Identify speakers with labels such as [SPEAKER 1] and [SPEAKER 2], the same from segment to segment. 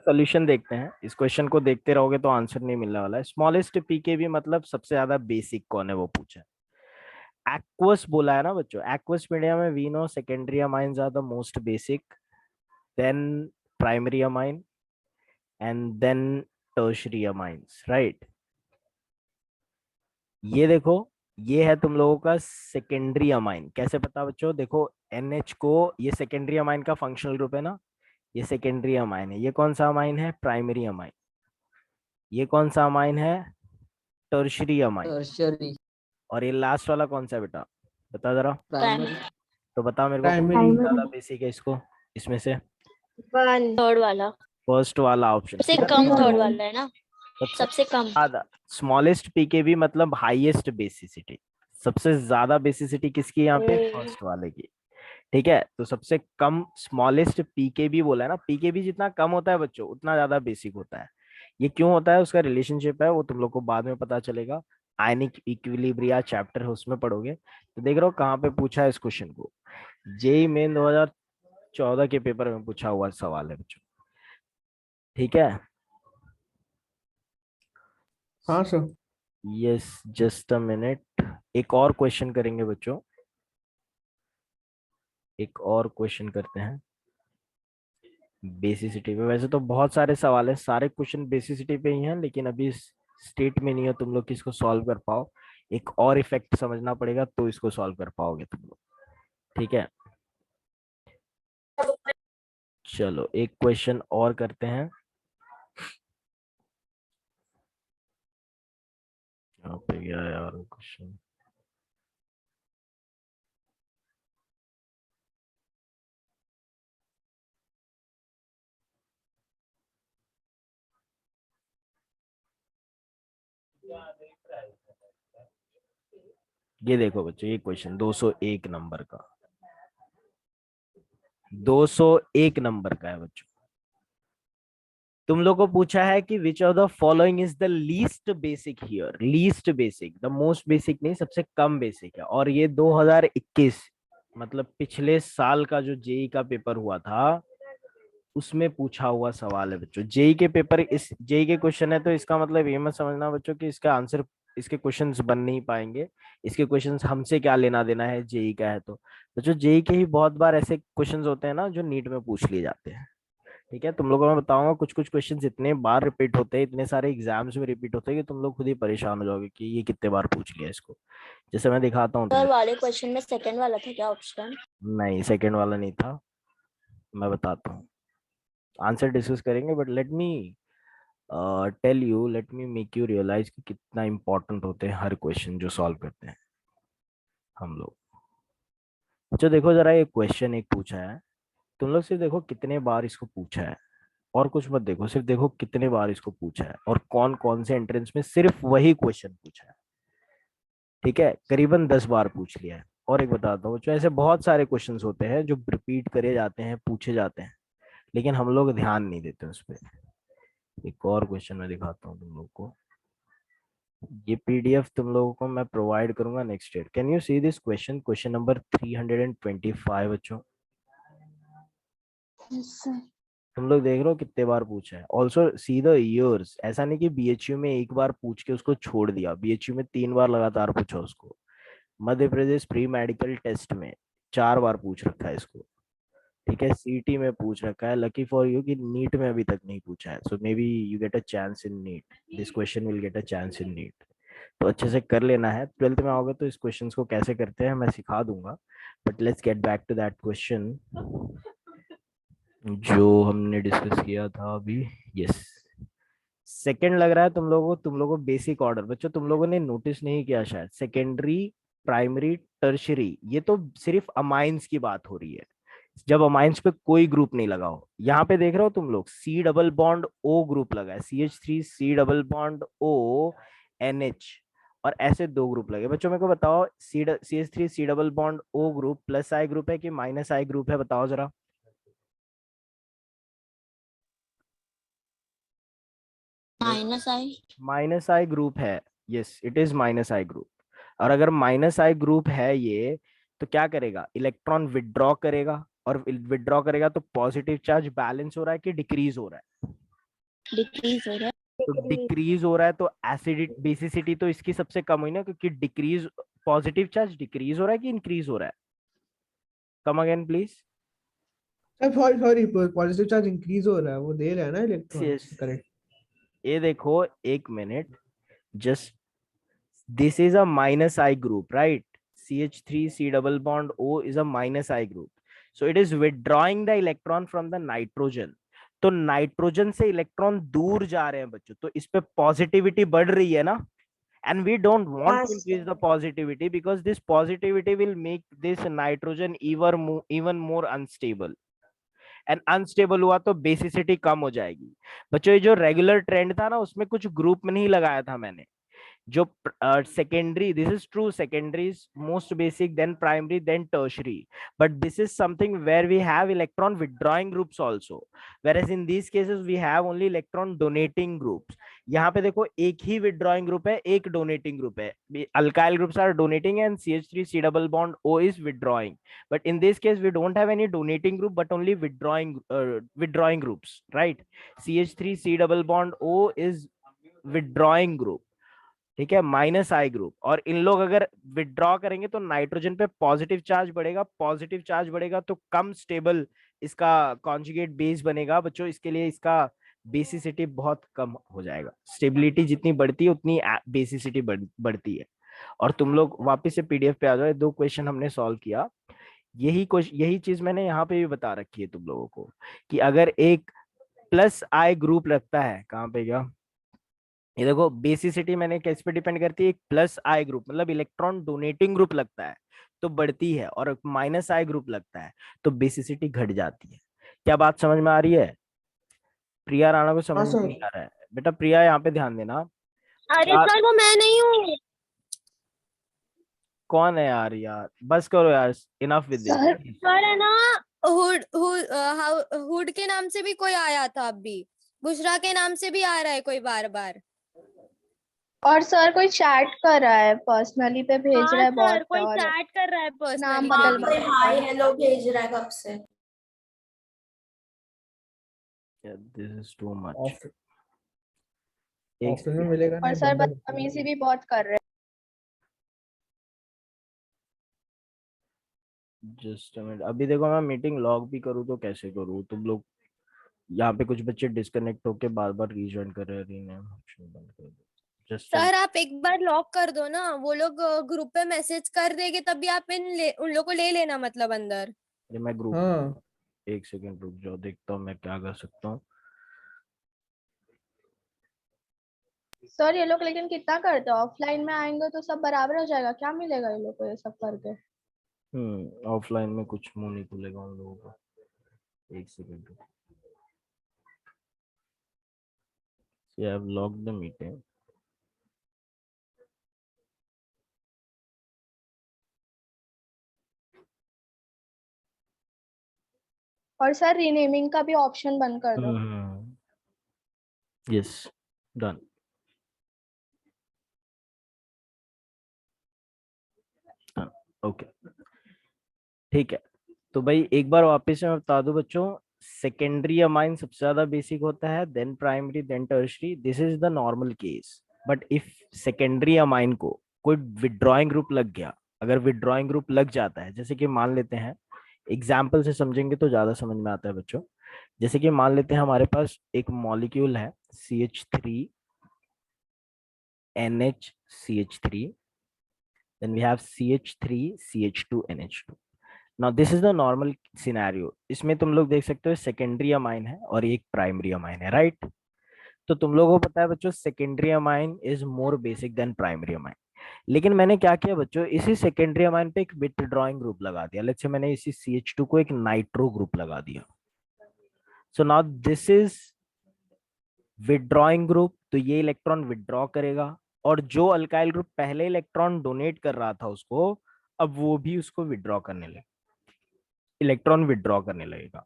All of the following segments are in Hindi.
[SPEAKER 1] सोल्यूशन देखते हैं। इस क्वेश्चन को देखते रहोगे तो आंसर नहीं मिलने वाला है। स्मॉलेस्ट पीकेवी मतलब सबसे ज्यादा बेसिक कौन है वो पूछा है। एक्वस बोला है ना बच्चों, एक्वस मीडियम में we know secondary amines are the most basic, then primary amine, and then tertiary amines, right. ये देखो, ये है तुम लोगों का सेकेंडरी अमाइन। कैसे पता बच्चों, देखो NH को, ये सेकेंडरी अमाइन का फंक्शनल ग्रुप है ना, ये सेकेंडरी अमाइन है। ये कौन सा अमाइन है, प्राइमरी अमाइन। ये कौन सा अमाइन है, टर्शरी अमाइन।
[SPEAKER 2] टर्शियरी।
[SPEAKER 1] और ये लास्ट वाला कौन सा है बेटा, बता जरा।
[SPEAKER 2] प्राइमरी।
[SPEAKER 1] तो बता मेरे को कौन
[SPEAKER 3] प्राइमरी।
[SPEAKER 1] ज्यादा बेसिक है इसको, इसमें से।
[SPEAKER 3] थर्ड वाला,
[SPEAKER 1] फर्स्ट वाला ऑप्शन
[SPEAKER 3] सबसे
[SPEAKER 1] किधर
[SPEAKER 3] कम
[SPEAKER 1] लिखा
[SPEAKER 3] थर्ड
[SPEAKER 1] हुआ है?
[SPEAKER 3] वाला है ना,
[SPEAKER 1] सबसे
[SPEAKER 3] सबसे कम।
[SPEAKER 1] ज्यादा स्मॉलेस्ट पीकेबी मतलब हाईएस्ट बेसिसिटी। सबसे ज्यादा बेसिसिटी किसकी यहाँ पे, फर्स्ट वाले की। ठीक है, तो सबसे कम स्मॉलेस्ट पीकेबी बोला है ना। पीकेबी जितना कम होता है बच्चों उतना ज्यादा बेसिक होता है। ये क्यों होता है, उसका रिलेशनशिप है वो तुम लोग को बाद में पता चलेगा। आयनिक इक्विलिब्रिया चैप्टर है उसमें पढ़ोगे। तो देख रहे हो कहाँ पे पूछा है इस क्वेश्चन को, जेई मेन 2014 के पेपर में पूछा हुआ सवाल है बच्चों। ठीक है,
[SPEAKER 2] हाँ sir.
[SPEAKER 1] Yes, just a minute. एक और क्वेश्चन करेंगे बच्चों, एक और क्वेश्चन करते हैं बेसिसिटी पे। वैसे तो बहुत सारे सवाल है, सारे क्वेश्चन बेसिसिटी पे ही हैं, लेकिन अभी स्टेट में नहीं है तुम लोग कि इसको सॉल्व कर पाओ। एक और इफेक्ट समझना पड़ेगा तो इसको सॉल्व कर पाओगे तुम लोग। ठीक है, चलो एक क्वेश्चन और करते हैं। यहाँ पे गया यार क्वेश्चन। ये देखो बच्चों, ये क्वेश्चन 201 नंबर का, 201 नंबर का है बच्चों। तुम लोग को पूछा है कि which of the following is the least basic here. Least basic, the most basic नहीं, सबसे कम बेसिक है। और ये 2021 मतलब पिछले साल का जो जेई का पेपर हुआ था उसमें पूछा हुआ सवाल है बच्चों। जेई के पेपर, इस जेई के क्वेश्चन है तो इसका मतलब ये मत समझना बच्चों कि इसका आंसर, इसके क्वेश्चंस बन नहीं पाएंगे। इसके क्वेश्चंस हमसे क्या लेना देना है, जेई का है तो बच्चों जेई के ही बहुत बार ऐसे क्वेश्चंस होते हैं ना जो नीट में पूछ लिए जाते हैं। ठीक है, तुम लोगों को मैं बताऊंगा, कुछ कुछ क्वेश्चंस इतने बार रिपीट होते हैं, इतने सारे एग्जाम्स में रिपीट होते हैं कि तुम लोग खुद ही परेशान हो जाओगे कि ये कितने बार पूछ लिया इसको। जैसे मैं दिखाता हूँ
[SPEAKER 3] सर
[SPEAKER 1] तुमको।
[SPEAKER 3] वाले क्वेश्चन में सेकंड वाला था क्या ऑप्शन?
[SPEAKER 1] नहीं, सेकंड वाला नहीं था, मैं बताता हूँ। आंसर डिस्कस करेंगे but let me tell you, let me make you realise कि कितना इंपॉर्टेंट होते हैं हर क्वेश्चन जो सॉल्व करते हैं हम लोग। अच्छा देखो जरा, ये क्वेश्चन एक पूछा है, तुम लोग सिर्फ देखो कितने बार इसको पूछा है, और कुछ मत देखो, सिर्फ देखो कितने बार इसको पूछा है और कौन कौन से एंट्रेंस में सिर्फ वही क्वेश्चन पूछा है। ठीक है, करीबन 10 बार पूछ लिया है। और एक बताता हूँ, जो ऐसे बहुत सारे क्वेश्चंस होते हैं जो रिपीट करे जाते हैं, पूछे जाते हैं, लेकिन हम लोग ध्यान नहीं देते उस पर। एक और क्वेश्चन मैं दिखाता हूँ तुम लोग को। ये पीडीएफ तुम लोगों को मैं प्रोवाइड करूंगा next year. Can you see this question, question number 325 बच्चों। तुम लोग देख रहे हो कितने बार पूछा है। ऑल्सो सी द ईयर्स, ऐसा नहीं कि बीएचयू में एक बार पूछ के उसको छोड़ दिया, बीएचयू में 3 बार लगातार पूछा उसको। Madhya Pradesh pre medical test में 4 बार पूछ रखा है इसको। ठीक है, सीटी में पूछ रखा है। लकी फॉर यू कि नीट में अभी तक नहीं पूछा है, so maybe you get a chance in NEET, this question will get a chance in NEET. तो अच्छे से कर लेना है, 12th में आओगे तो इस क्वेश्चंस को कैसे करते हैं मैं सिखा दूंगा। But let's get back to that question जो हमने डिस्कस किया था अभी। यस, सेकंड लग रहा है तुम लोगों को बेसिक ऑर्डर। बच्चों तुम लोगों ने नोटिस नहीं किया शायद, सेकेंडरी, प्राइमरी, टर्शरी, ये तो सिर्फ अमाइंस की बात हो रही है। जब अमाइंस पे कोई ग्रुप नहीं लगा हो, यहाँ पे देख रहे हो तुम लोग C double bond O group लगा है, CH3 C double bond O NH, और ऐसे 2 ग्रुप लगे। बच्चों मेरे को बताओ, CH3 C double bond O group plus I group है कि माइनस आई ग्रुप है, बताओ जरा।
[SPEAKER 3] Minus I.
[SPEAKER 1] Minus I group है, yes it is minus I group. और अगर माइनस आई ग्रुप है ये, तो क्या करेगा, इलेक्ट्रॉन विदड्रॉ करेगा, और विदड्रॉ करेगा तो पॉजिटिव चार्ज बैलेंस हो रहा है कि डिक्रीज हो रहा है,
[SPEAKER 3] डिक्रीज हो रहा
[SPEAKER 1] तो
[SPEAKER 3] है।
[SPEAKER 1] डिक्रीज हो रहा है तो एसिडिटी बेसिसिटी तो इसकी सबसे कम हुई ना, क्योंकि डिक्रीज पॉजिटिव चार्ज डिक्रीज हो रहा है कि इंक्रीज हो रहा है? Come again please.
[SPEAKER 2] Sorry sorry, positive charge increase हो रहा है, वो दे रहा है ना इलेक्ट्रॉन।
[SPEAKER 1] Yes,
[SPEAKER 2] correct.
[SPEAKER 1] ये देखो, एक minute, just this is a minus I group, right? CH3 C double bond O is a minus I group. So it is withdrawing the electron from the nitrogen. तो नाइट्रोजन से इलेक्ट्रॉन दूर जा रहे हैं बच्चों, तो इस पे पॉजिटिविटी बढ़ रही है ना, and we don't want to increase the positivity because this positivity will make this nitrogen even more unstable, and unstable हुआ तो बेसिसिटी कम हो जाएगी। बच्चों ये जो रेगुलर ट्रेंड था ना, उसमें कुछ ग्रुप में नहीं लगाया था मैंने। जो secondary, this is true, secondary is most basic, then primary, then tertiary, but this is something where we have electron withdrawing groups also, whereas in these cases we have only electron donating groups. यहाँ पे देखो एक ही withdrawing group है, एक donating group है। Alkyl groups are donating and CH3 C double bond O is withdrawing, but in this case we don't have any donating group but only withdrawing groups, right? CH3 C double bond O is withdrawing group, ठीक है, माइनस आई ग्रुप। और इन लोग अगर विड्रॉ करेंगे तो नाइट्रोजन पे पॉजिटिव चार्ज बढ़ेगा, पॉजिटिव चार्ज बढ़ेगा तो कम स्टेबल इसका कॉन्जुगेट बेस बनेगा बच्चों, इसके लिए इसका बेसिसिटी बहुत कम हो जाएगा। स्टेबिलिटी जितनी बढ़ती है उतनी बेसिसिटी बढ़ती है। और तुम लोग वापस से पीडीएफ पे आ जाओ, 2 क्वेश्चन हमने सॉल्व किया, यही चीज मैंने यहाँ पे भी बता रखी है तुम लोगों को, कि अगर एक प्लस आई ग्रुप लगता है, कहाँ पे गया, ये देखो बेसिसिटी मैंने किस पे डिपेंड करती है, एक प्लस आई ग्रुप मतलब इलेक्ट्रॉन डोनेटिंग ग्रुप लगता है तो बढ़ती है, और माइनस आई ग्रुप लगता है तो बेसिसिटी घट जाती है। क्या बात समझ में आ रही है? प्रिया राणा को समझ
[SPEAKER 2] हाँ
[SPEAKER 1] में
[SPEAKER 2] सर।
[SPEAKER 1] नहीं आ रहा है? बेटा प्रिया यहाँ पे ध्यान देना।
[SPEAKER 3] अरे सर वो मैं नहीं हूँ
[SPEAKER 1] कौन है यार? यार बस करो यार, enough with
[SPEAKER 3] sir.
[SPEAKER 1] This.
[SPEAKER 3] Sir है ना,
[SPEAKER 4] हुड के नाम से भी कोई आया था, अभी बुशरा के नाम से भी आ रहा है कोई बार बार।
[SPEAKER 5] और सर कोई चैट कर रहा है, पर्सनली पे भेज रहा है
[SPEAKER 3] सर
[SPEAKER 5] बहुत,
[SPEAKER 3] कोई
[SPEAKER 5] और
[SPEAKER 3] चैट कर रहा है
[SPEAKER 5] नाम
[SPEAKER 3] पर्सनली
[SPEAKER 5] बदल
[SPEAKER 3] पे।
[SPEAKER 5] हाय
[SPEAKER 4] हेलो भेज रहा है कब से।
[SPEAKER 1] This is too much.
[SPEAKER 2] Option में मिलेगा ना
[SPEAKER 5] और सर
[SPEAKER 2] बंदा।
[SPEAKER 5] बदतमीजी भी बहुत कर रहे हैं।
[SPEAKER 1] जस्ट मिनट, अभी देखो मैं मीटिंग लॉग भी करूँ तो कैसे करूँ? तुम लोग यहाँ पे कुछ बच्चे डिस्कनेक्ट होके बार बार रीजॉइन कर रहे हैं, रीनेम ऑप्शन बंद कर दो जस्ट।
[SPEAKER 4] सर आप एक बार लॉक कर दो ना, वो लोग ग्रुप पे मैसेज कर देंगे तभी आप उन लोग को ले लेना मतलब अंदर।
[SPEAKER 1] ये मैं ग्रुप,
[SPEAKER 2] हाँ
[SPEAKER 1] एक सेकंड रुक जाओ, देखता हूँ मैं क्या कर सकता हूँ।
[SPEAKER 5] सर ये लोग लेकिन कितना करते हैं, ऑफलाइन में आएंगे तो सब बराबर हो जाएगा, क्या मिलेगा ये लोग को ये सब करके?
[SPEAKER 1] ऑफलाइन में कुछ मुंह नहीं खुलेगा उन लोगों का। एक second, I have logged the meeting.
[SPEAKER 5] और सर रीनेमिंग का भी ऑप्शन बंद कर दो।
[SPEAKER 1] Yes, done. ओके, ठीक है। तो भाई एक बार वापस से मैं बता दूं बच्चों, सेकेंडरी अमाइन सबसे ज्यादा बेसिक होता है, then primary, then tertiary, this is the normal case. But if secondary amine को कोई विड्रॉइंग ग्रुप लग गया, अगर विड्रॉइंग ग्रुप लग जाता है, जैसे कि मान लेते हैं, एग्जाम्पल से समझेंगे तो ज्यादा समझ में आता है बच्चों। जैसे कि मान लेते हैं हमारे पास एक मॉलिक्यूल है CH3NH CH3, then we have CH3CH2NH2। Now this is the normal scenario. इसमें तुम लोग देख सकते हो सेकेंडरी अमाइन है और एक प्राइमरी अमाइन है, राइट? तो तुम लोगों को पता है बच्चों, secondary amine is more basic then primary amine. लेकिन मैंने क्या किया बच्चों, इसी सेकेंडरी अमाइन पे एक विथड्रॉइंग ग्रुप लगा दिया। लेट्स से मैंने इसी CH2 को एक नाइट्रो ग्रुप लगा दिया। So now this is withdrawing group, तो ये इलेक्ट्रॉन विड्रॉ करेगा, और जो अल्काइल ग्रुप पहले इलेक्ट्रॉन डोनेट कर रहा था उसको, अब वो भी उसको विड्रॉ करने लगे, इलेक्ट्रॉन विड्रॉ करने लगेगा।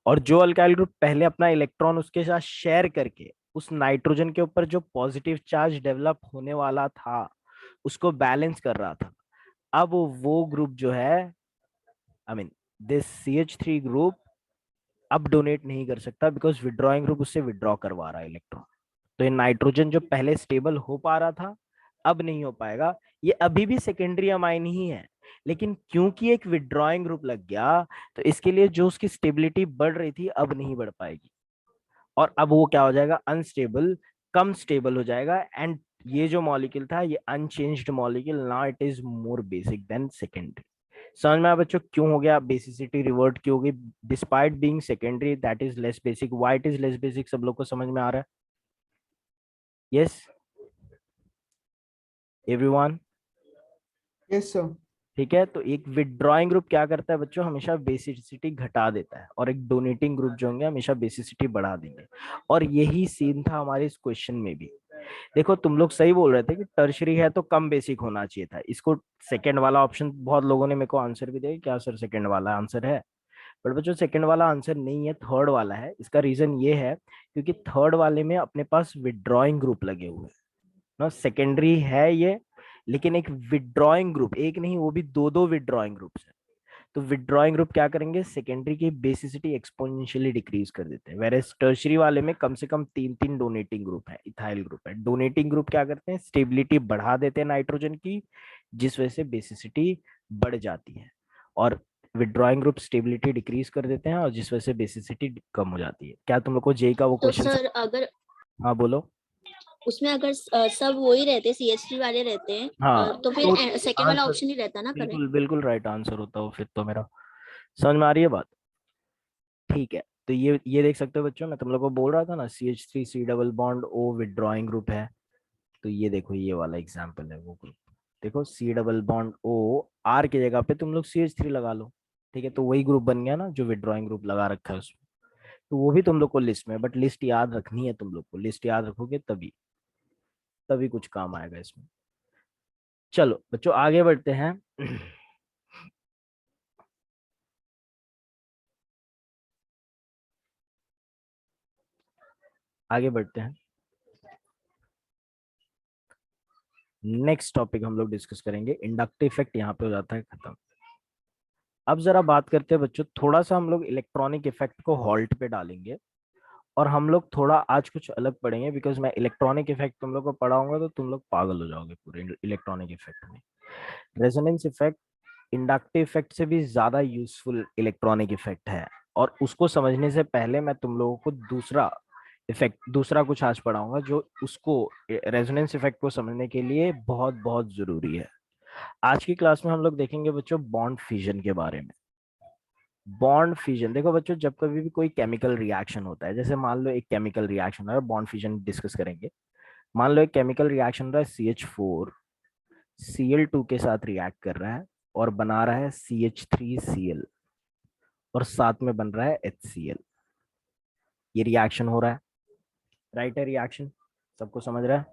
[SPEAKER 1] और जो अल्काइल ग्रुप पहले अपना इलेक्ट्रॉन उसके साथ शेयर करके उस नाइट्रोजन के ऊपर जो पॉजिटिव चार्ज डेवलप होने वाला था उसको बैलेंस कर रहा था, अब वो ग्रुप जो है, I mean this CH3 group अब डोनेट नहीं कर सकता बिकॉज विड्रॉइंग ग्रुप उससे विड्रॉ करवा रहा है इलेक्ट्रॉन। तो ये नाइट्रोजन जो पहले स्टेबल हो पा रहा था अब नहीं हो पाएगा। ये अभी भी सेकेंडरी अमाइन ही है, लेकिन क्योंकि एक विड्रॉइंग ग्रुप लग गया तो इसके लिए जो उसकी स्टेबिलिटी बढ़ रही थी अब नहीं बढ़ पाएगी, और अब वो क्या हो जाएगा, अनस्टेबल, कम स्टेबल हो जाएगा। एंड ये जो मॉलिक्यूल था ये unchanged molecule, now it is more basic than secondary. समझ में आया बच्चों क्यों हो गया, बेसिसिटी रिवर्ट क्यों होगी, despite being secondary that is less basic, why it is less basic, सब लोग को समझ में आ रहा है? Yes everyone?
[SPEAKER 2] Yes sir.
[SPEAKER 1] ठीक है, तो एक विड्रॉइंग ग्रुप क्या करता है बच्चों, हमेशा बेसिसिटी घटा देता है, और एक डोनेटिंग ग्रुप जो होंगे हमेशा बेसिसिटी बढ़ा देंगे। और यही सीन था हमारे इस क्वेश्चन में भी। देखो तुम लोग सही बोल रहे थे कि टर्शरी है तो कम बेसिक होना चाहिए था, इसको सेकंड वाला ऑप्शन बहुत लोगों ने मेरे को आंसर भी दिया, क्या सर सेकंड वाला आंसर है? बट बच्चों सेकंड वाला आंसर नहीं है, थर्ड वाला है। इसका रीजन ये है क्योंकि थर्ड वाले में अपने पास विड्रॉइंग ग्रुप लगे हुए हैं ना, सेकेंडरी है ये, लेकिन एक विड्रॉइंग ग्रुप, एक नहीं वो भी दो दो विड्रॉइंग ग्रुप्स है। तो विड्रॉइंग ग्रुप क्या करेंगे, सेकेंडरी की बेसिसिटी एक्सपोनेंशियली डिक्रीज कर देते हैं, वेर टर्शरी वाले में कम से कम तीन तीन डोनेटिंग ग्रुप है, इथाइल ग्रुप है। डोनेटिंग ग्रुप क्या करते हैं, स्टेबिलिटी बढ़ा देते हैं नाइट्रोजन की, जिस वजह से बेसिसिटी बढ़ जाती है, और विड्रॉइंग ग्रुप स्टेबिलिटी डिक्रीज कर देते हैं और जिस वजह से बेसिसिटी कम हो जाती है। क्या तुम लोग को जेई का वो
[SPEAKER 3] तो
[SPEAKER 1] क्वेश्चन?
[SPEAKER 3] सर अगर
[SPEAKER 1] हाँ बोलो।
[SPEAKER 3] उसमें अगर सब वही रहते CH3 वाले रहते हैं
[SPEAKER 1] हाँ
[SPEAKER 3] तो फिर सेकंड वाला
[SPEAKER 1] आंसर
[SPEAKER 3] ऑप्शन ही रहता ना करें।
[SPEAKER 1] बिल्कुल बिल्कुल राइट आंसर होता हो फिर तो मेरा। समझ में आ रही है बात? ठीक है, तो ये देख सकते हो बच्चों, मैं तुम लोग को बोल रहा था ना CH3 C double bond O withdrawing group है। तो ये देखो ये वाला एग्जाम्पल है वो ग्रुप। देखो C double bond O, R की जगह पे तुम लोग CH3 लगा लो, ठीक है, तो वही ग्रुप बन गया ना जो विड्रॉइंग ग्रुप लगा रखा है उसमें। तो वो भी तुम लोग को लिस्ट में, बट लिस्ट याद रखनी है तुम लोग को, लिस्ट याद रखोगे तभी तभी कुछ काम आएगा इसमें। चलो बच्चों आगे बढ़ते हैं। आगे बढ़ते हैं, नेक्स्ट टॉपिक हम लोग डिस्कस करेंगे, इंडक्टिव इफेक्ट यहाँ पे हो जाता है खत्म। अब जरा बात करते हैं बच्चों, थोड़ा सा हम लोग इलेक्ट्रॉनिक इफेक्ट को हॉल्ट पे डालेंगे, और हम लोग थोड़ा आज कुछ अलग पढ़ेंगे, बिकॉज मैं इलेक्ट्रॉनिक इफेक्ट तुम लोग को पढ़ाऊंगा तो तुम लोग पागल हो जाओगे पूरे इलेक्ट्रॉनिक इफेक्ट में। रेजोनेंस इफेक्ट इंडक्टिव इफेक्ट से भी ज्यादा यूजफुल इलेक्ट्रॉनिक इफेक्ट है, और उसको समझने से पहले मैं तुम लोगों को दूसरा इफेक्ट, दूसरा कुछ आज पढ़ाऊंगा जो उसको, रेजोनेंस इफेक्ट को समझने के लिए बहुत बहुत जरूरी है। आज की क्लास में हम लोग देखेंगे बच्चों बॉन्ड फिजन के बारे में। बॉन्ड फिजन देखो बच्चों, जब कभी भी कोई केमिकल रिएक्शन होता है, जैसे मान लो एक केमिकल रिएक्शन हो रहा है, बॉन्ड फिजन डिस्कस करेंगे। मान लो एक केमिकल रिएक्शन हो रहा है, CH4 Cl2 के साथ रिएक्ट कर रहा है और बना रहा है CH3Cl, और साथ में बन रहा है HCl। ये रिएक्शन हो रहा है, राइट है रिएक्शन, सबको समझ रहा है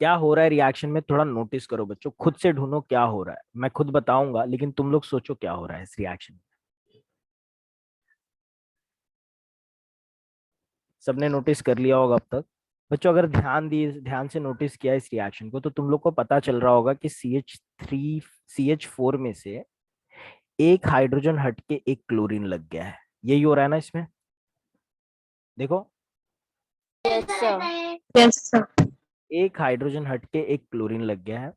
[SPEAKER 1] क्या हो रहा है रिएक्शन में? थोड़ा नोटिस करो बच्चों, खुद से ढूंढो क्या हो रहा है, मैं खुद बताऊंगा लेकिन तुम लोग सोचो क्या हो रहा है इस रिएक्शन में। सबने नोटिस कर लिया होगा अब तक बच्चों, अगर ध्यान से नोटिस किया इस रिएक्शन को तो तुम लोग को पता चल रहा होगा कि CH4 में से एक हाइड्रोजन हट के एक क्लोरीन लग गया है, यही हो रहा है ना इसमें? देखो
[SPEAKER 3] यस सर।
[SPEAKER 5] Yes sir.
[SPEAKER 1] एक हाइड्रोजन हट के एक क्लोरीन लग गया है,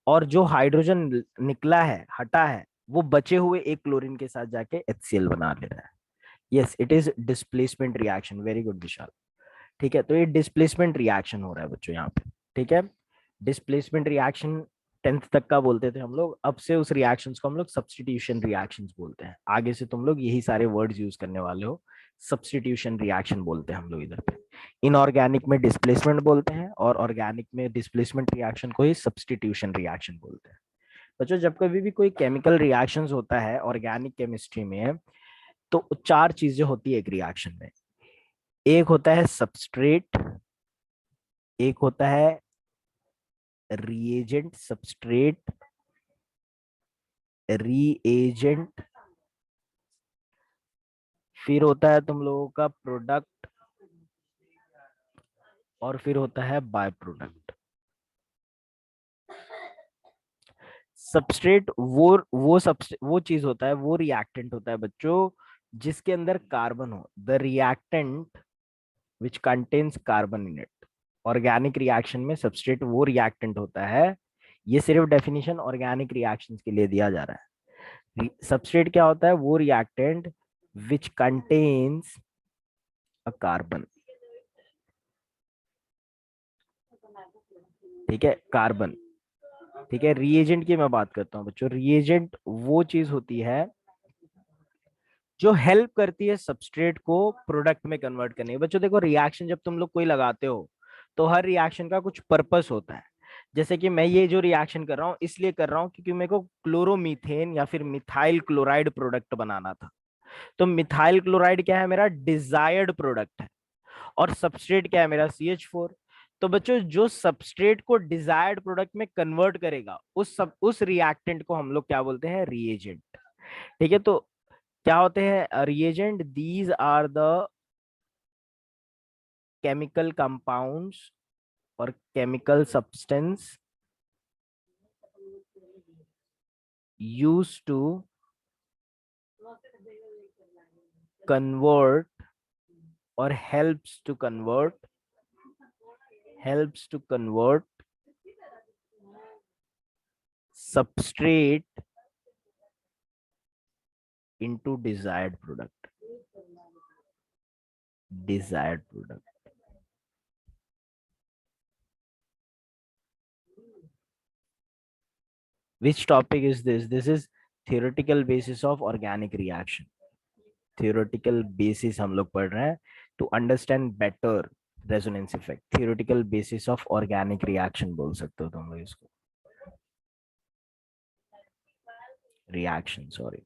[SPEAKER 1] और जो हाइड्रोजन निकला है, हटा है, वो बचे हुए एक क्लोरीन के साथ जाके HCl बना ले रहा है। Yes it is displacement reaction, very good Vishal. ठीक है, तो ये डिस्प्लेसमेंट रिएक्शन हो रहा है बच्चों यहाँ पे। ठीक है, डिस्प्लेसमेंट रिएक्शन 10th तक का बोलते थे हम लोग, अब से उस रिएक्शंस को हम लोग सब्स्टिट्यूशन रिएक्शंस बोलते हैं। आगे से तुम लोग यही सारे वर्ड्स यूज करने वाले हो, सब्स्टिट्यूशन रिएक्शन बोलते हैं हम लोग इधर पे। इनऑर्गेनिक में डिस्प्लेसमेंट बोलते हैं, और ऑर्गेनिक में डिस्प्लेसमेंट रिएक्शन को ही सब्स्टिट्यूशन रिएक्शन बोलते हैं। बच्चों जब कभी भी कोई केमिकल रिएक्शंस होता है ऑर्गेनिक केमिस्ट्री में, तो चार चीजें होती है एक रिएक्शन में। एक होता है सबस्ट्रेट, एक होता है रिएजेंट, सबस्ट्रेट रीएजेंट, फिर होता है तुम लोगों का प्रोडक्ट, और फिर होता है बाय प्रोडक्ट। सबस्ट्रेट वो चीज होता है, वो रिएक्टेंट होता है बच्चों जिसके अंदर कार्बन हो, the reactant which contains carbon in it. Organic reaction में सबस्ट्रेट वो रिएक्टेंट होता है, ये सिर्फ डेफिनेशन ऑर्गेनिक रिएक्शंस के लिए दिया जा रहा है। सबस्ट्रेट क्या होता है? वो reactant which contains a carbon, ठीक है, कार्बन, ठीक है। रिएजेंट की मैं बात करता हूं बच्चों। रिएजेंट वो चीज होती है जो हेल्प करती है सबस्ट्रेट को प्रोडक्ट में कन्वर्ट करने की। बच्चों देखो, रिएक्शन जब तुम लोग कोई लगाते हो तो हर रिएक्शन का कुछ पर्पस होता है। जैसे कि मैं ये जो रिएक्शन कर रहा हूँ इसलिए कर रहा हूँ क्योंकि मेरे को क्लोरोमीथेन या फिर मिथाइल क्लोराइड प्रोडक्ट बनाना था। तो मिथाइल क्लोराइड क्या है? मेरा डिजायर्ड प्रोडक्ट है। और सबस्ट्रेट क्या है? मेरा CH4। तो बच्चों जो सबस्ट्रेट को डिजायर्ड प्रोडक्ट में कन्वर्ट करेगा उस रिएक्टेंट को हम लोग क्या बोलते हैं? रिएजेंट। ठीक है, तो क्या होते हैं reagent? These are the chemical compounds और chemical substance used to convert or helps to convert substrate into desired product. Which topic is this? This is theoretical basis of organic reaction. Theoretical basis हम लोग पढ़ रहे हैं to understand better resonance effect. Theoretical basis of organic reaction बोल सकते हो तुम लोग इसको, reaction, sorry.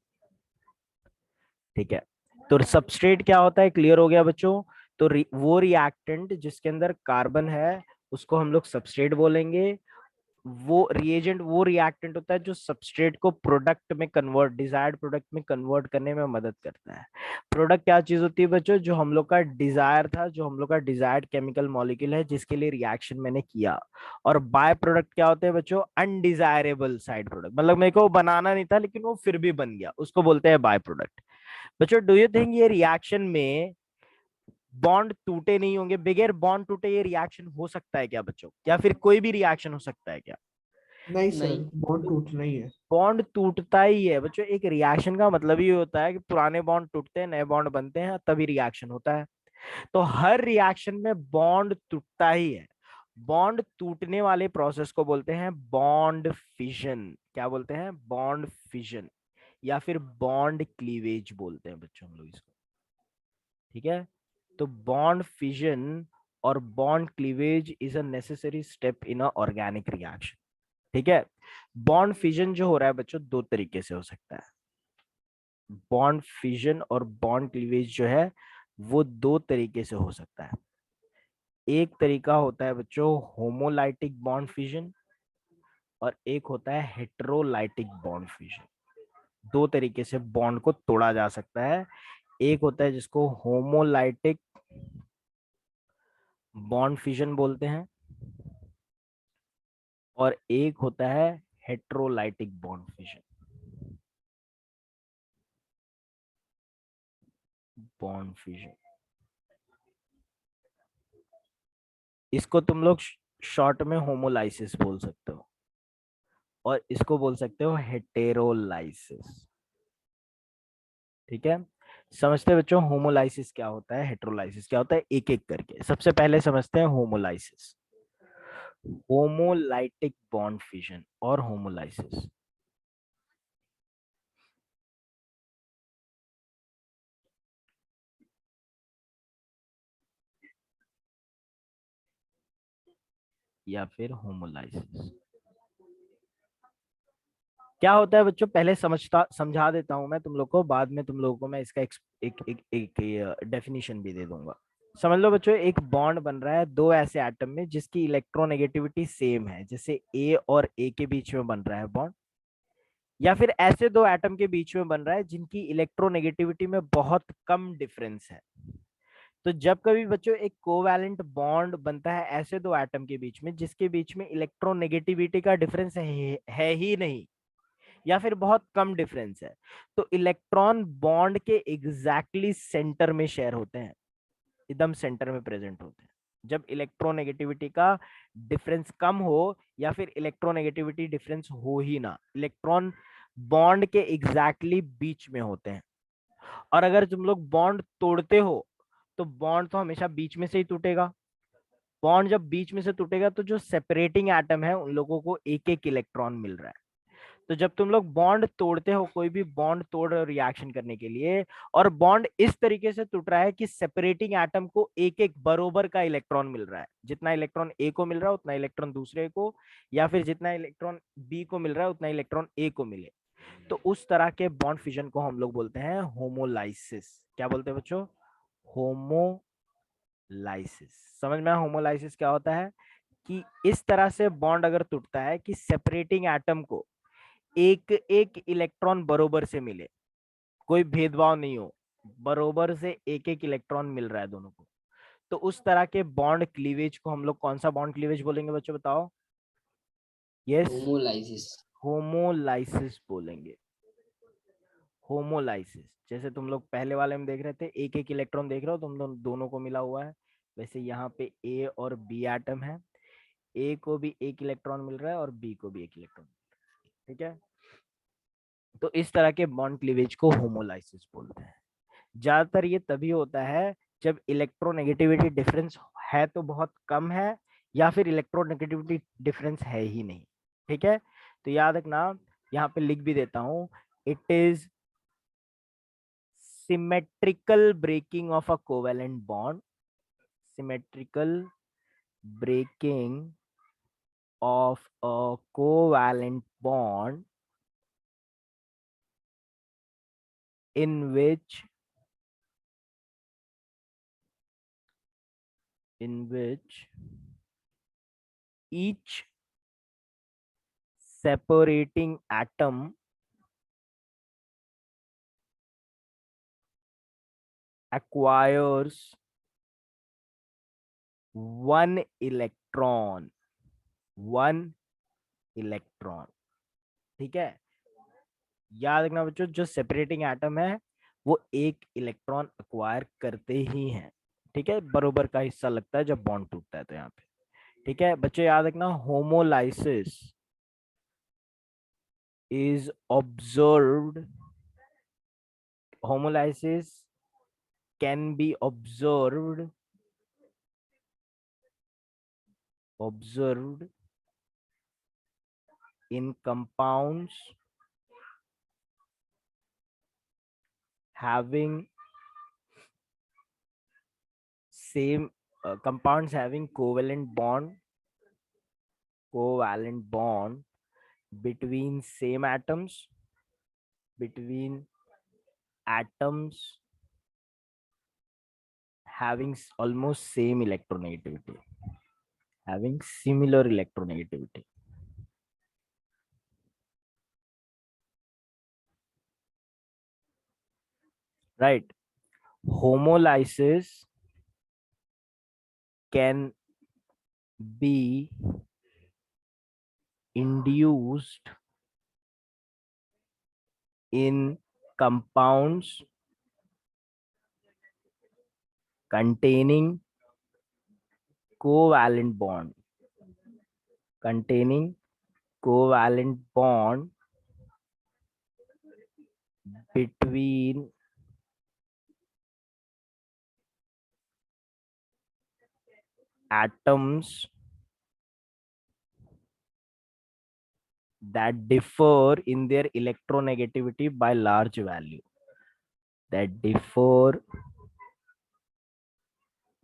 [SPEAKER 1] ठीक है, तो सबस्ट्रेट क्या होता है? क्लियर हो गया बच्चों? तो वो रिएक्टेंट जिसके अंदर कार्बन है उसको हम लोग सबस्ट्रेट बोलेंगे। वो रिएजेंट वो रिएक्टेंट होता है जो सबस्ट्रेट को प्रोडक्ट में कन्वर्ट, डिजायर्ड प्रोडक्ट में कन्वर्ट करने में मदद करता है। प्रोडक्ट क्या चीज होती है बच्चों? जो हम लोग का डिजायर था, जो हम लोग का डिजायर्ड केमिकल मॉलिक्यूल है जिसके लिए रिएक्शन मैंने किया। और बाय प्रोडक्ट क्या होते हैं बच्चों? अनडिजायरेबल साइड प्रोडक्ट, मतलब मेरे को बनाना नहीं था लेकिन वो फिर भी बन गया, उसको बोलते हैं बाय प्रोडक्ट। बच्चों डू यू थिंक ये रिएक्शन में बॉन्ड टूटे नहीं होंगे? बगैर बॉन्ड टूटे ये रिएक्शन हो सकता है क्या बच्चों? या फिर कोई भी रिएक्शन हो सकता है क्या?
[SPEAKER 2] नहीं सर, बॉन्ड टूटना ही है।
[SPEAKER 1] बॉन्ड टूटता ही है बच्चों। एक रिएक्शन का मतलब ही होता है कि पुराने बॉन्ड टूटते हैं, नए बॉन्ड बनते हैं, तभी रिएक्शन होता है। तो हर रिएक्शन में बॉन्ड टूटता ही है। बॉन्ड टूटने वाले प्रोसेस को बोलते हैं बॉन्ड फिजन। क्या बोलते हैं? बॉन्ड फिजन, या फिर बॉन्ड क्लीवेज बोलते हैं बच्चों हम लोग इसको। ठीक है, तो बॉन्ड फिजन और bond cleavage is a necessary step in a organic reaction. ठीक है, बॉन्ड फिजन जो हो रहा है बच्चों दो तरीके से हो सकता है। बॉन्ड फिजन और बॉन्ड क्लीवेज जो है वो दो तरीके से हो सकता है। एक तरीका होता है बच्चों होमोलाइटिक बॉन्ड फिजन, और एक होता है हेटेरोलाइटिक बॉन्ड फिजन। दो तरीके से बॉन्ड को तोड़ा जा सकता है। एक होता है जिसको होमोलाइटिक बॉन्ड फिजन बोलते हैं, और एक होता है हेटेरोलाइटिक बॉन्ड फिजन। बॉन्ड फिजन इसको तुम लोग शॉर्ट में होमोलाइसिस बोल सकते हो, और इसको बोल सकते हो हेटेरोलाइसिस। ठीक है, समझते हैं बच्चों होमोलाइसिस क्या होता है, हेटेरोलाइसिस क्या होता है? एक एक करके सबसे पहले समझते हैं होमोलाइसिस। होमोलाइटिक बॉन्ड फिजन और होमोलाइसिस। या फिर होमोलाइसिस क्या होता है बच्चों? पहले समझा देता हूं मैं तुम लोग को, बाद में तुम लोगों को मैं इसका एक डेफिनेशन भी दे दूंगा। समझ लो बच्चों, एक बॉन्ड बन रहा है दो ऐसे एटम में जिसकी इलेक्ट्रोनेगेटिविटी सेम है, जैसे ए और ए के बीच में बन रहा है बॉन्ड, या फिर ऐसे दो एटम के बीच में बन रहा है जिनकी इलेक्ट्रोनेगेटिविटी में बहुत कम डिफरेंस है। तो जब कभी बच्चों एक कोवैलेंट बॉन्ड बनता है ऐसे दो एटम के बीच में जिसके बीच में इलेक्ट्रोनेगेटिविटी का डिफरेंस है ही नहीं, या फिर बहुत कम डिफरेंस है, तो इलेक्ट्रॉन बॉन्ड के एग्जैक्टली सेंटर में शेयर होते हैं, एकदम सेंटर में प्रेजेंट होते हैं। जब इलेक्ट्रोनेगेटिविटी का डिफरेंस कम हो या फिर इलेक्ट्रोनेगेटिविटी डिफरेंस हो ही ना, इलेक्ट्रॉन बॉन्ड के एग्जैक्टली बीच में होते हैं। और अगर तुम लोग बॉन्ड तोड़ते हो तो बॉन्ड तो हमेशा बीच में से ही टूटेगा। बॉन्ड जब बीच में से टूटेगा तो जो सेपरेटिंग एटम है उन लोगों को एक एक इलेक्ट्रॉन मिल रहा है। तो जब तुम लोग बॉन्ड तोड़ते हो, कोई भी बॉन्ड तोड़ रहे हो रिएक्शन करने के लिए, और बॉन्ड इस तरीके से टूट रहा है कि सेपरेटिंग एटम को एक एक बरोबर का इलेक्ट्रॉन मिल रहा है, जितना इलेक्ट्रॉन ए को मिल रहा है उतना इलेक्ट्रॉन दूसरे को, या फिर जितना इलेक्ट्रॉन बी को मिल रहा है उतना इलेक्ट्रॉन ए को मिले, तो उस तरह के बॉन्ड फिजन को हम लोग बोलते हैं होमोलाइसिस। क्या बोलते हैं बच्चों? होमोलाइसिस। समझ में आया होमोलाइसिस क्या होता है? कि इस तरह से बॉन्ड अगर टूटता है कि सेपरेटिंग एटम को एक एक इलेक्ट्रॉन बरोबर से मिले, कोई भेदभाव नहीं हो, बरोबर से एक एक इलेक्ट्रॉन मिल रहा है दोनों को, तो उस तरह के बॉन्ड क्लीवेज को हम लोग कौन सा बॉन्ड क्लीवेज बोलेंगे बच्चों, बताओ? Yes,
[SPEAKER 6] homolysis.
[SPEAKER 1] होमोलाइसिस बोलेंगे। होमोलाइसिस, जैसे तुम लोग पहले वाले में देख रहे थे एक एक इलेक्ट्रॉन देख रहे हो, तुम दोनों को मिला हुआ है, वैसे यहाँ पे ए और बी एटम है, ए को भी एक इलेक्ट्रॉन मिल रहा है और बी को भी एक इलेक्ट्रॉन, ठीक है? तो इस तरह के बॉन्ड क्लीवेज को होमोलाइसिस बोलते हैं। ज्यादातर ये तभी होता है जब इलेक्ट्रोनेगेटिविटी डिफरेंस है तो बहुत कम है, या फिर इलेक्ट्रोनेगेटिविटी डिफरेंस है ही नहीं, ठीक है? तो याद रखना, यहाँ पे लिख भी देता हूं, it is symmetrical breaking of a covalent bond, symmetrical breaking of a covalent bond in which each separating atom acquires one electron, ठीक है? याद रखना बच्चों, जो सेपरेटिंग एटम है वो एक इलेक्ट्रॉन अक्वायर करते ही हैं, ठीक है? बरोबर का हिस्सा लगता है जब बॉन्ड टूटता है तो यहाँ पे, ठीक है बच्चों? याद रखना, homolysis is observed, homolysis can be observed in compounds having same compounds having covalent bond between same atoms, having almost same electronegativity, having similar electronegativity. Right? Homolysis can be induced in compounds containing covalent bond between atoms that differ in their electronegativity by large value, that differ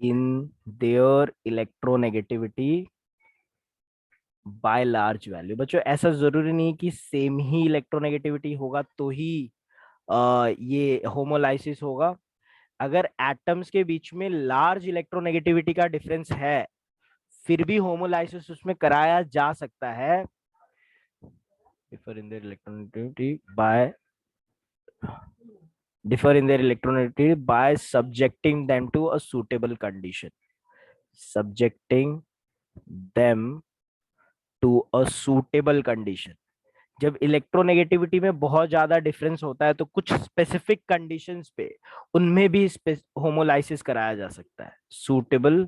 [SPEAKER 1] in their electronegativity by large value। बच्चों ऐसा जरूरी नहीं कि सेम ही इलेक्ट्रोनेगेटिविटी होगा तो ही ये होमोलाइसिस होगा। अगर एटम्स के बीच में लार्ज इलेक्ट्रोनेगेटिविटी का डिफरेंस है फिर भी होमोलाइसिस उसमें कराया जा सकता है। differ in their electronegativity by subjecting them to a suitable condition, subjecting them to a suitable condition। जब इलेक्ट्रोनेगेटिविटी में बहुत ज्यादा डिफरेंस होता है तो कुछ स्पेसिफिक कंडीशंस पे उनमें भी होमोलाइसिस कराया जा सकता है, सूटेबल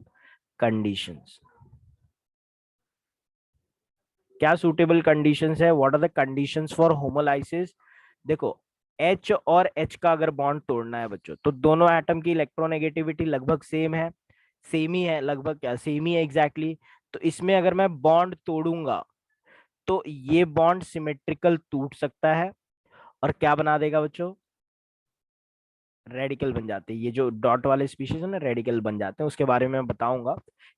[SPEAKER 1] कंडीशंस। क्या सूटेबल कंडीशंस है? What are the conditions for homolysis? देखो, H और H का अगर बॉन्ड तोड़ना है बच्चों, तो दोनों एटम की इलेक्ट्रोनेगेटिविटी लगभग सेम है, सेम ही है, लगभग क्या सेम ही है एग्जैक्टली। तो इसमें अगर मैं बॉन्ड तोड़ूंगा तो ये बॉन्ड सिमेट्रिकल टूट सकता है और क्या बना देगा बच्चों? रेडिकल बन जाते हैं। ये जो डॉट वाले स्पीशीज है ना, रेडिकल बन जाते हैं, उसके बारे में मैं बताऊंगा।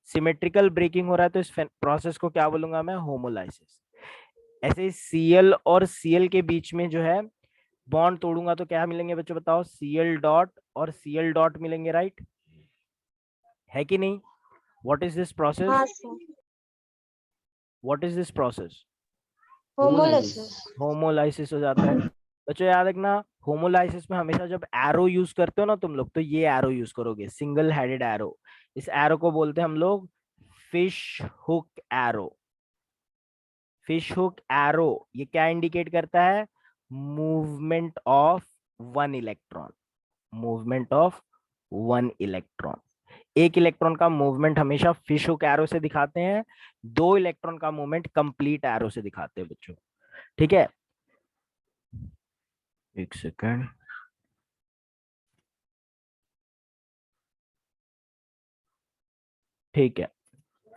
[SPEAKER 1] सिमेट्रिकल ब्रेकिंग हो रहा है तो इस प्रोसेस को क्या बोलूंगा मैं? होमोलाइसिस। ऐसे Cl और Cl के बीच में जो है बॉन्ड तोड़ूंगा तो क्या मिलेंगे बच्चों? बताओ, Cl डॉट और Cl डॉट मिलेंगे, राइट? है कि नहीं? What is this process?
[SPEAKER 3] हाँ sir,
[SPEAKER 1] what is this process?
[SPEAKER 3] Homolysis.
[SPEAKER 1] Homolysis हो जाता है। बच्चों याद रखना, होमोलाइसिस में हमेशा जब एरो यूज करते हो ना तुम लोग, तो ये एरो यूज करोगे, सिंगल हेडेड एरो। इस एरो को बोलते हैं हम लोग fish hook arrow. Fish hook arrow ये क्या इंडिकेट करता है? Movement of one electron. Movement of one electron. एक इलेक्ट्रॉन का मूवमेंट हमेशा फिश हुक एरो से दिखाते हैं, दो इलेक्ट्रॉन का मूवमेंट कंप्लीट एरो से दिखाते हैं बच्चों। ठीक है, एक सेकेंड। ठीक है,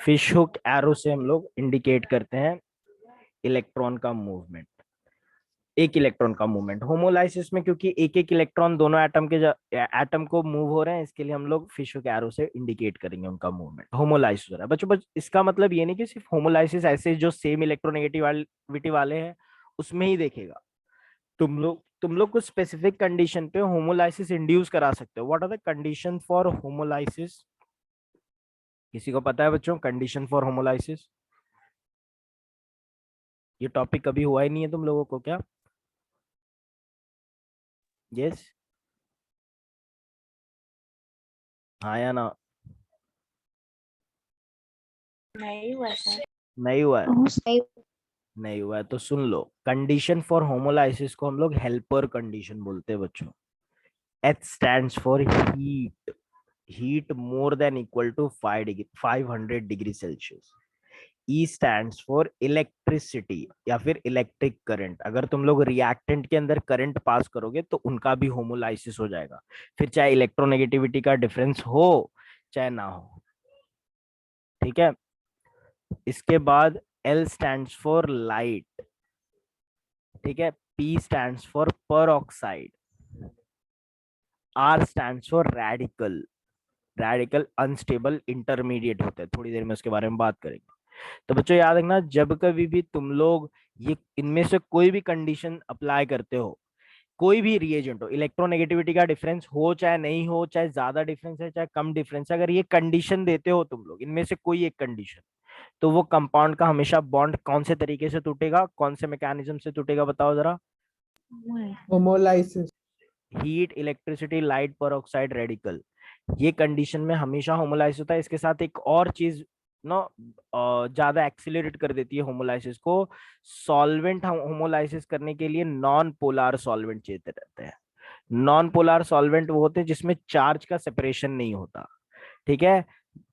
[SPEAKER 1] फिश हुक एरो से हम लोग इंडिकेट करते हैं इलेक्ट्रॉन का मूवमेंट, एक इलेक्ट्रॉन का मूवमेंट। होमोलाइसिस में क्योंकि एक एक इलेक्ट्रॉन दोनों एटम को मूव हो रहे हैं, इसके लिए हम लोग फिश हुक एरो से इंडिकेट करेंगे उनका मूवमेंट। होमोलाइसिस हो रहा है बच्चों, इसका मतलब ये नहीं कि सिर्फ होमोलाइसिस ऐसे जो सेम इलेक्ट्रोनेगेटिविटी वाले हैं उसमें ही देखेगा। तुम लोग कुछ स्पेसिफिक कंडीशन पे होमोलाइसिस इंड्यूस करा सकते हो। What are the condition for homolysis? किसी को पता है बच्चों कंडीशन फॉर होमोलाइसिस? ये टॉपिक कभी हुआ ही नहीं है तुम लोगों को क्या? यस, हाँ या ना?
[SPEAKER 3] नहीं हुआ सर।
[SPEAKER 1] नहीं हुआ है?
[SPEAKER 3] नहीं।
[SPEAKER 1] नहीं हुआ है तो सुन लो, कंडीशन फॉर होमोलाइसिस को हम लोग हेल्पर कंडीशन बोलते हैं बच्चों। H stands for heat, heat more than equal to 500 degree Celsius. E stands for electricity या फिर इलेक्ट्रिक करंट। अगर तुम लोग रिएक्टेंट के अंदर करंट पास करोगे तो उनका भी होमोलाइसिस हो जाएगा, फिर चाहे इलेक्ट्रोनेगेटिविटी का डिफरेंस हो चाहे ना हो। ठीक है, इसके बाद L स्टैंड्स फॉर लाइट। ठीक है, P स्टैंड्स फॉर पर oxide, R stands for radical. Radical unstable intermediate होते हैं, थोड़ी देर में उसके बारे में बात करेंगे। तो बच्चों याद रखना, जब कभी भी तुम लोग ये इनमें से कोई भी कंडीशन अप्लाई करते हो, कोई भी रिएजेंट हो, इलेक्ट्रोनेगेटिविटी का डिफरेंस हो चाहे नहीं हो, चाहे ज्यादा डिफरेंस है चाहे कम डिफरेंस है, अगर ये कंडीशन देते हो तुम लोग, इनमें से कोई एक कंडीशन, तो वो कंपाउंड का हमेशा बॉन्ड कौन से तरीके से टूटेगा, कौन से मैकेनिज्म से टूटेगा? बताओ जरा।
[SPEAKER 2] होमोलाइसिस।
[SPEAKER 1] हीट, इलेक्ट्रिसिटी, लाइट, पर ऑक्साइड, रेडिकल, ये कंडीशन में हमेशा होमोलाइसिस होता है। इसके साथ एक और चीज नो ज्यादा एक्सीलरेट कर देती है होमोलाइसिस को। सॉल्वेंट होमोलाइसिस करने के लिए नॉन पोलर सॉल्वेंट चाहिए रहते हैं। नॉन पोलर सॉल्वेंट वो होते हैं जिसमें चार्ज का सेपरेशन नहीं होता। ठीक है,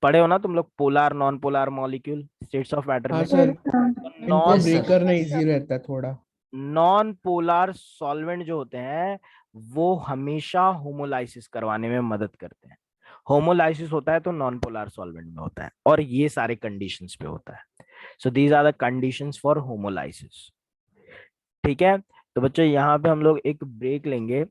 [SPEAKER 1] पढ़े हो ना तुम लोग polar non polar molecule states of matter
[SPEAKER 2] हाँ
[SPEAKER 1] में?
[SPEAKER 2] सर, इनको
[SPEAKER 1] नॉन
[SPEAKER 2] ब्रेक करना इजी रहता है थोड़ा।
[SPEAKER 1] नॉन पोलर सॉल्वेंट जो होते हैं वो हमेशा होमोलाइसिस करवाने में मदद करते हैं। होमोलाइसिस होता है तो नॉन पोलर सॉल्वेंट में होता है, और ये सारे कंडीशंस पे होता है। So these are the conditions for homolysis. ठीक है, तो बच्चों यहाँ पे हम लोग एक ब्रेक लेंगे,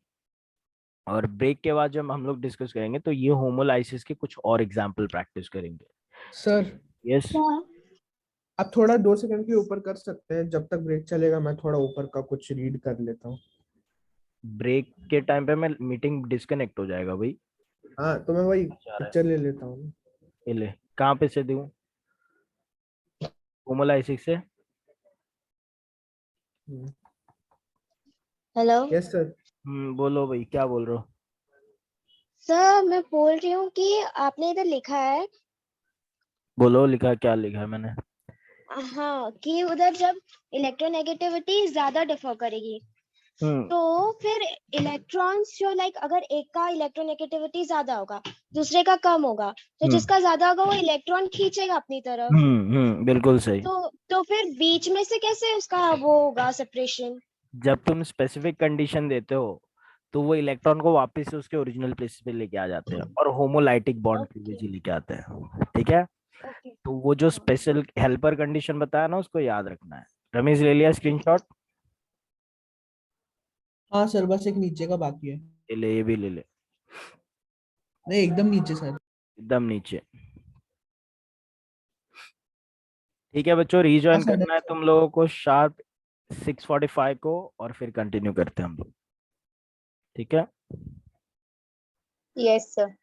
[SPEAKER 1] और ब्रेक के बाद जब हम लोग डिस्कस करेंगे तो ये होमोलाइसिस के कुछ और एग्जाम्पल प्रैक्टिस करेंगे।
[SPEAKER 2] सर
[SPEAKER 1] यस,
[SPEAKER 2] आप थोड़ा 2 सेकंड के ऊपर कर सकते हैं, जब तक ब्रेक चलेगा मैं थोड़ा ऊपर का कुछ रीड कर लेता हूँ।
[SPEAKER 1] ब्रेक के टाइम पे मैं मीटिंग डिस्कनेक्ट हो जाएगा भाई।
[SPEAKER 2] हाँ तो मैं वही
[SPEAKER 1] जा रहा है,
[SPEAKER 2] पिक्चर ले लेता हूँ।
[SPEAKER 1] ये ले, कहाँ पे से दूं? होमोलाइसिस से।
[SPEAKER 3] Hello
[SPEAKER 2] yes sir.
[SPEAKER 1] बोलो भाई, क्या बोल रहे हो?
[SPEAKER 3] सर, मैं बोल रही हूँ कि आपने इधर लिखा है,
[SPEAKER 1] बोलो, लिखा क्या लिखा है मैंने?
[SPEAKER 6] हाँ कि उधर जब इलेक्ट्रोनेगेटिविटी ज्यादा डिफर करेगी तो फिर इलेक्ट्रॉन्स जो लाइक अगर एक का इलेक्ट्रोनेगेटिविटी ज्यादा होगा दूसरे का कम होगा तो जिसका ज्यादा होगा वो इलेक्ट्रॉन खींचेगा अपनी तरफ।
[SPEAKER 1] बिल्कुल सही।
[SPEAKER 6] तो फिर बीच में से कैसे उसका वो होगा सेपरेशन?
[SPEAKER 1] जब तुम स्पेसिफिक कंडीशन देते हो तो वो इलेक्ट्रॉन को वापस से उसके ओरिजिनल प्लेस पे लेके आ जाते हैं और होमोलाइटिक बॉन्ड पीवीजी लेके आते हैं, ठीक है। तो वो जो स्पेशल हेल्पर कंडीशन बताया ना उसको याद रखना है। रमेश ले लिया स्क्रीनशॉट?
[SPEAKER 2] हाँ सर, बस एक नीचे का बाकी है।
[SPEAKER 1] ले ले, ये भी ले ले,
[SPEAKER 2] नहीं एकदम नीचे सर।
[SPEAKER 1] एकदम नीचे। ठीक है बच्चों,
[SPEAKER 2] हाँ
[SPEAKER 1] रीजॉइन
[SPEAKER 2] सर,
[SPEAKER 1] करना है तुम लोगों को शार्प 6:45 को और फिर कंटिन्यू करते हैं हम लोग, ठीक है।
[SPEAKER 5] Yes sir.